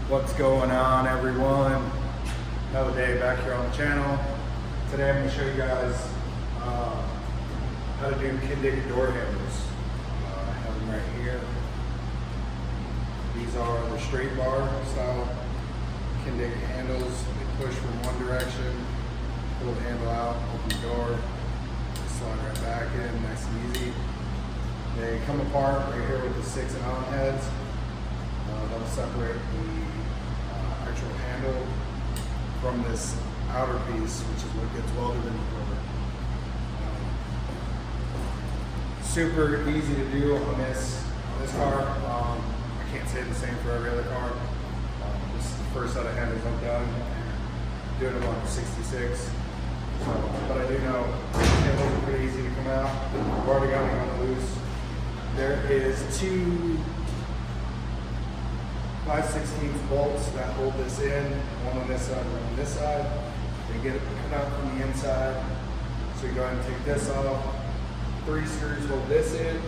What's going on, everyone? Another day back here on the channel. Today I'm going to show you guys how to do Kindig It door handles. I have them right here. These are the straight bar style Kindig handles. They push from one direction, pull the handle out, open the door, slide right back in, nice and easy. They come apart right here with the 6 Allen heads. That'll separate the actual handle from this outer piece, which is what gets welded in the door. Super easy to do on this car. I can't say the same for every other car. This is the first set of handles I've done, and doing them on 66. But I do know handles are pretty easy to come out. I've already got them on the loose. There is 2 5/16 bolts that hold this in, one on this side, one on this side. They get it cut out from the inside. So you go ahead and take this off. 3 screws hold this in,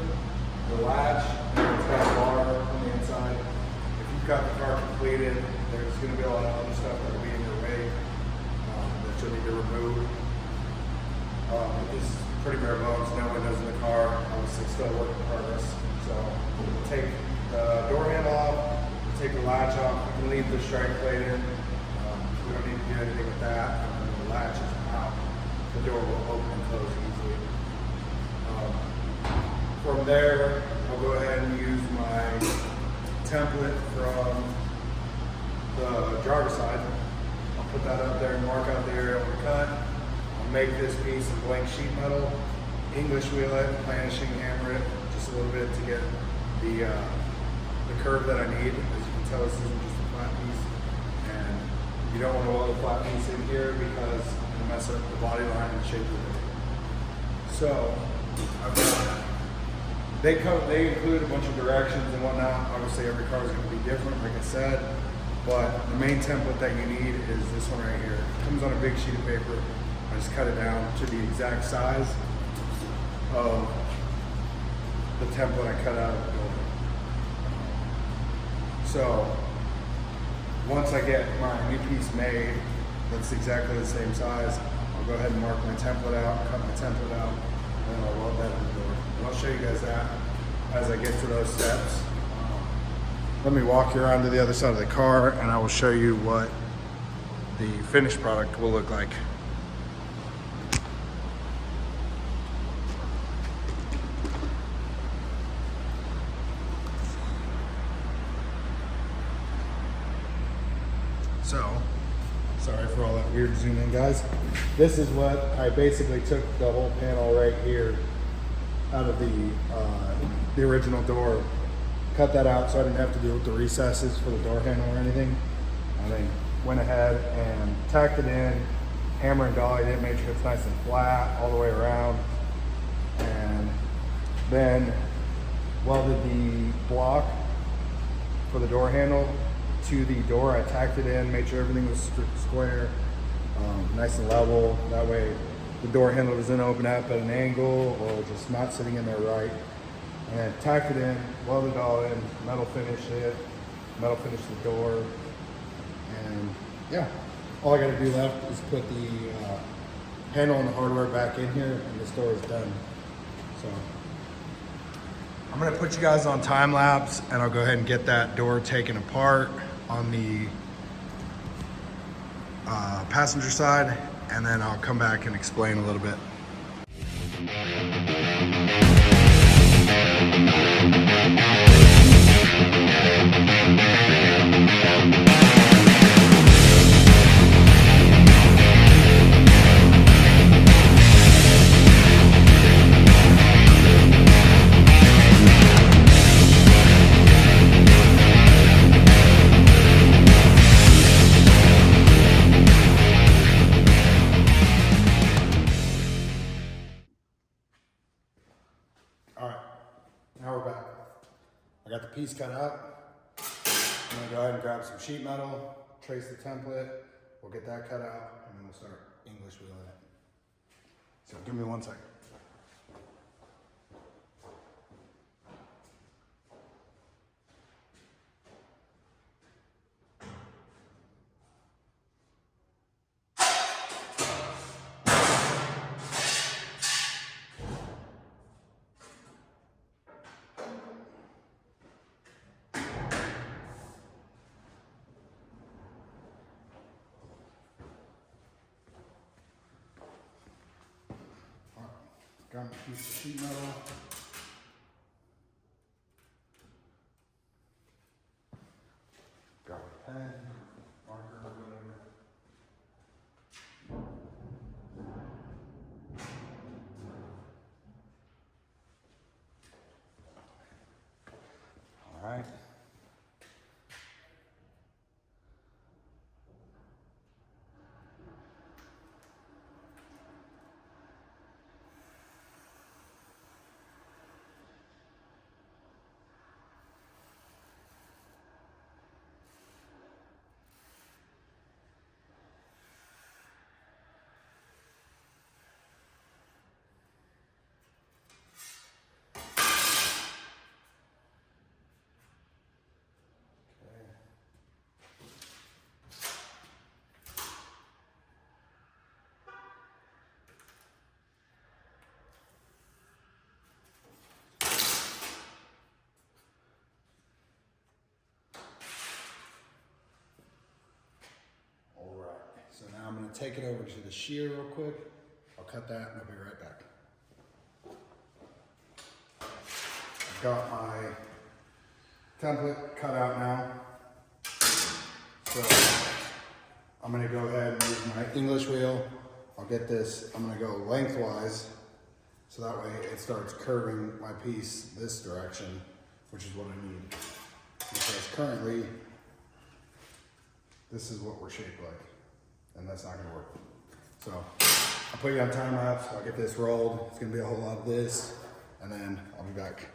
the latch, and it's got a bar on the inside. If you've got the car completed, there's going to be a lot of other stuff that will be in your way that you'll need to remove. This is pretty bare bones, no windows in the car, obviously still a work in progress. So we'll take the door handle off, we'll take the latch off, we can leave the strike plate in. We don't need to do anything with that. And when the latch is out, the door will open and close easily. From there, I'll go ahead and use my template from the driver's side. I'll put that up there and mark out the area I want to cut. I'll make this piece of blank sheet metal, English wheel it, planishing hammer it just a little bit to get the curve that I need. As you can tell, this isn't just a flat piece, and you don't want to weld a flat piece in here because it'll mess up the body line and shape of it. So I've got, they include a bunch of directions and whatnot. Obviously every car is going to be different, like I said, but the main template that you need is this one right here. It comes on a big sheet of paper. I just cut it down to the exact size of the template I cut out of the door. So once I get my new piece made that's exactly the same size, I'll go ahead and mark my template out, cut my template out, and then I'll weld that in the door. And I'll show you guys that as I get to those steps. Let me walk you around to the other side of the car and I will show you what the finished product will look like. So, sorry for all that weird zoom in, guys. This is what I basically took the whole panel right here out of the original door, cut that out so I didn't have to deal with the recesses for the door handle or anything. And then went ahead and tacked it in, hammer and dollied it, made sure it's nice and flat all the way around, and then welded the block for the door handle to the door. I tacked it in, made sure everything was square, nice and level. That way the door handle doesn't open up at an angle or just not sitting in there right. And then tacked it in, welded it all in, metal finished it, metal finished the door. And yeah, all I gotta do left is put the handle and the hardware back in here and this door is done. So I'm gonna put you guys on time lapse and I'll go ahead and get that door taken apart on the passenger side, and then I'll come back and explain a little bit. All right, now we're back. I got the piece cut out. I'm gonna go ahead and grab some sheet metal, trace the template, we'll get that cut out, and then we'll start English wheeling it. So give me 1 second. Got my piece of sheet metal. Grab a pen, marker, whatever. All right. So now I'm going to take it over to the shear real quick. I'll cut that and I'll be right back. I've got my template cut out now. So I'm going to go ahead and use my English wheel. I'll get this, I'm going to go lengthwise. So that way it starts curving my piece this direction, which is what I need. Because currently, this is what we're shaped like. And that's not gonna work. So I'll put you on time lapse, I'll get this rolled. It's gonna be a whole lot of this, and then I'll be back.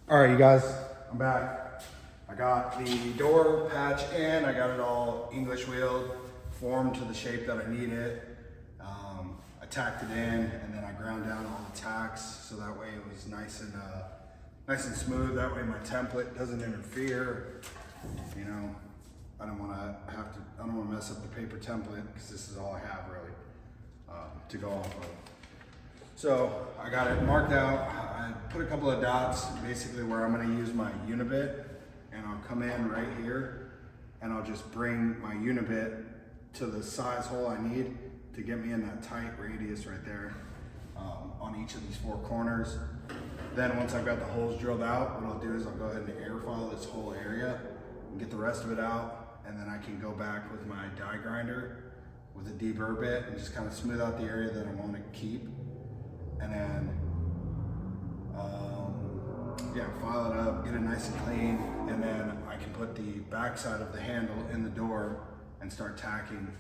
All right, you guys, I'm back. I got the door patch in, I got it all English wheeled, formed to the shape that I need it. I tacked it in, and then I ground down all the tacks so that way it was nice and smooth. That way my template doesn't interfere. You know, I don't want to mess up the paper template because this is all I have really to go off of. So I got it marked out. I put a couple of dots basically where I'm going to use my unibit, and I'll come in right here and I'll just bring my unibit to the size hole I need to get me in that tight radius right there on each of these four corners. Then once I've got the holes drilled out, what I'll do is I'll go ahead and air file this whole area and get the rest of it out, and then I can go back with my die grinder with a deburr bit and just kind of smooth out the area that I want to keep. And then, yeah, file it up, get it nice and clean, and then I can put the back side of the handle in the door and start tacking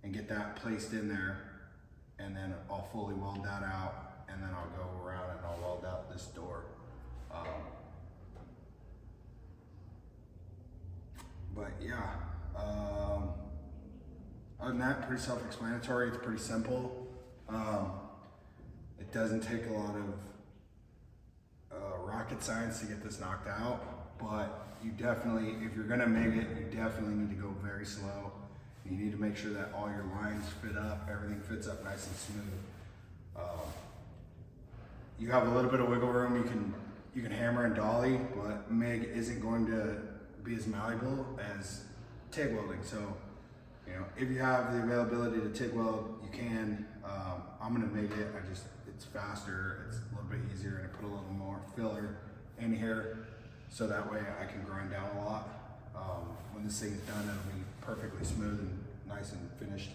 and get that placed in there. And then I'll fully weld that out, and then I'll go around and I'll weld out this door. But yeah, other than that, pretty self-explanatory. It's pretty simple. It doesn't take a lot of rocket science to get this knocked out, but you definitely, if you're gonna make it, you definitely need to go very slow. You need to make sure that all your lines fit up, everything fits up nice and smooth. You have a little bit of wiggle room. You can hammer and dolly, but MIG isn't going to be as malleable as TIG welding. So, you know, if you have the availability to TIG weld, you can. I'm gonna make it. It's faster. It's a little bit easier, and I put a little more filler in here, so that way I can grind down a lot. When this thing is done, it'll be perfectly smooth and nice and finished.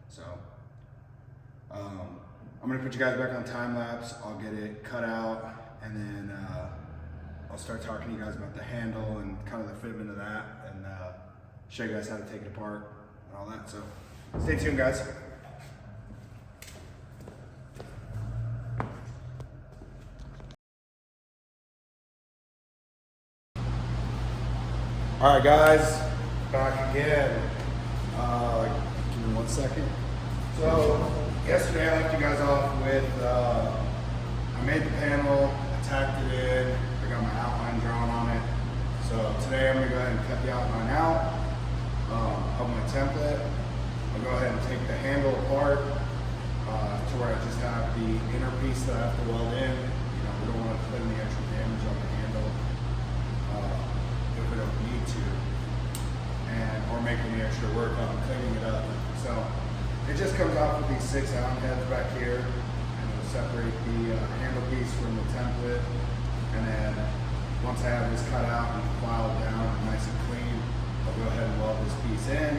So I'm gonna put you guys back on time lapse. I'll get it cut out, and then I'll start talking to you guys about the handle and kind of the fitment of that, and show you guys how to take it apart and all that. So stay tuned, guys. All right, guys, back again. Give me 1 second. So yesterday I left you guys off with, I made the panel, I tacked it in, I got my outline drawn on it. So today I'm gonna go ahead and cut the outline out of my template. I'll go ahead and take the handle apart to where I just have the inner piece that I have to weld in. You know, we don't want to put any extra damage on the handle if we don't need to, or make any extra work on cleaning it up. So it just comes off with these 6 Allen heads back here, and it'll separate the handle piece from the template. And then once I have this cut out and filed down and nice and clean, I'll go ahead and weld this piece in.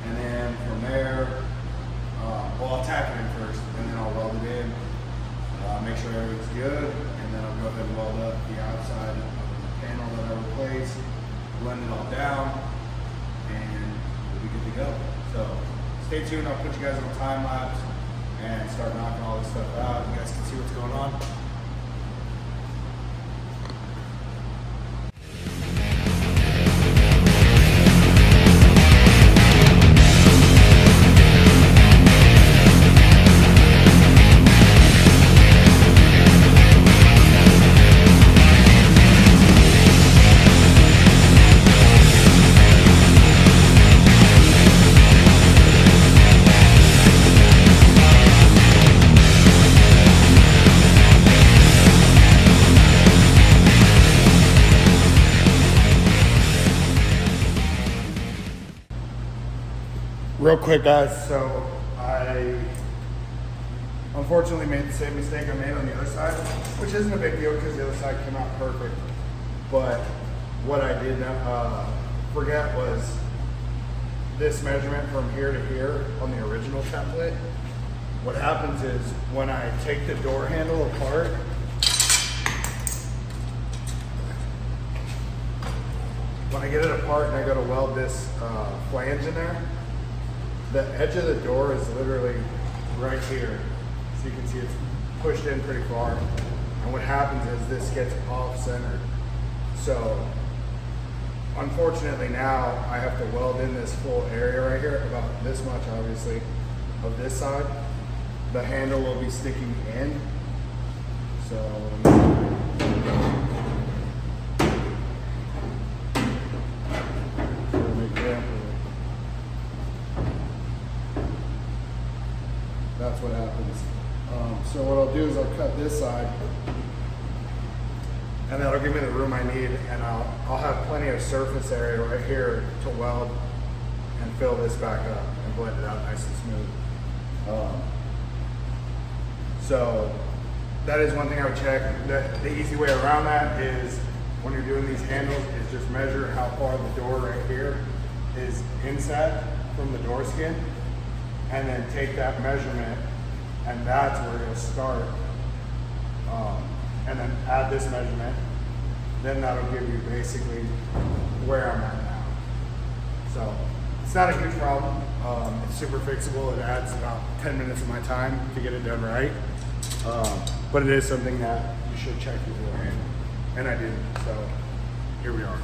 And then from there, I'll tack it in first, and then I'll weld it in, make sure everything's good, and then I'll go ahead and weld up the outside of the panel that I replaced, blend it all down, and we'll be good to go. So stay tuned, I'll put you guys on time lapse and start knocking all this stuff out. You guys can see what's going on. Real quick, guys, so I unfortunately made the same mistake I made on the other side, which isn't a big deal because the other side came out perfect. But what I did forget was this measurement from here to here on the original template. What happens is when I take the door handle apart, when I get it apart and I go to weld this flange in there, the edge of the door is literally right here. So you can see it's pushed in pretty far. And what happens is this gets off center. So unfortunately now I have to weld in this full area right here, about this much obviously, of this side. The handle will be sticking in. So that's what happens. So what I'll do is I'll cut this side, and that'll give me the room I need, and I'll have plenty of surface area right here to weld and fill this back up and blend it out nice and smooth. So that is one thing I would check. The easy way around that is when you're doing these handles is just measure how far the door right here is inset from the door skin, and then take that measurement, and that's where you'll start. And then add this measurement, then that'll give you basically where I'm at now. So it's not a huge problem. It's super fixable. It adds about 10 minutes of my time to get it done right. But it is something that you should check beforehand. And I didn't, so here we are.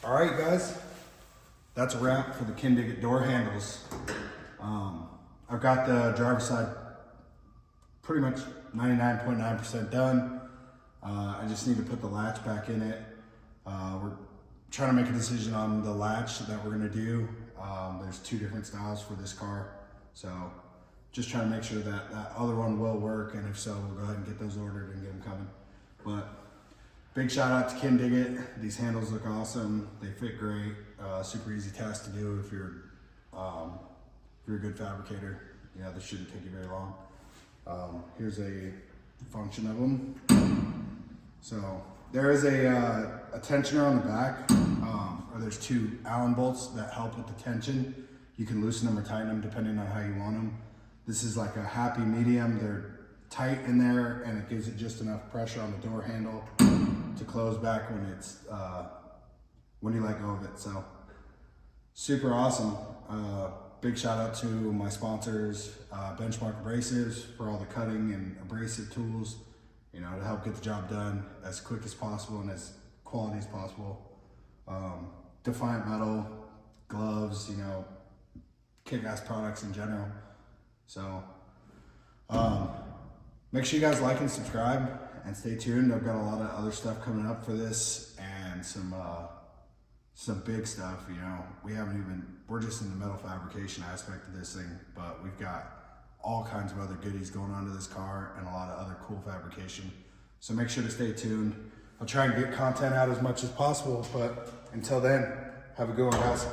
All right, guys, that's a wrap for the Kindig It door handles. I've got the driver's side pretty much 99.9% done. I just need to put the latch back in it. We're trying to make a decision on the latch that we're gonna do. There's 2 different styles for this car. So just trying to make sure that that other one will work, and if so, we'll go ahead and get those ordered and get them coming. But big shout out to Kindig It. These handles look awesome. They fit great. Super easy task to do if you're a good fabricator. Yeah, this shouldn't take you very long. Here's a function of them. So there is a tensioner on the back, or there's 2 Allen bolts that help with the tension. You can loosen them or tighten them depending on how you want them. This is like a happy medium. They're tight in there, and it gives it just enough pressure on the door handle to close back when it's when you let go of it. So super awesome. Big shout out to my sponsors, Benchmark Abrasives, for all the cutting and abrasive tools, you know, to help get the job done as quick as possible and as quality as possible. Defiant Metal, gloves, you know, kick-ass products in general. So make sure you guys like and subscribe and stay tuned. I've got a lot of other stuff coming up for this, and some big stuff. You know, we're just in the metal fabrication aspect of this thing, but we've got all kinds of other goodies going on to this car and a lot of other cool fabrication. So make sure to stay tuned. I'll try and get content out as much as possible, but until then, have a good one, guys.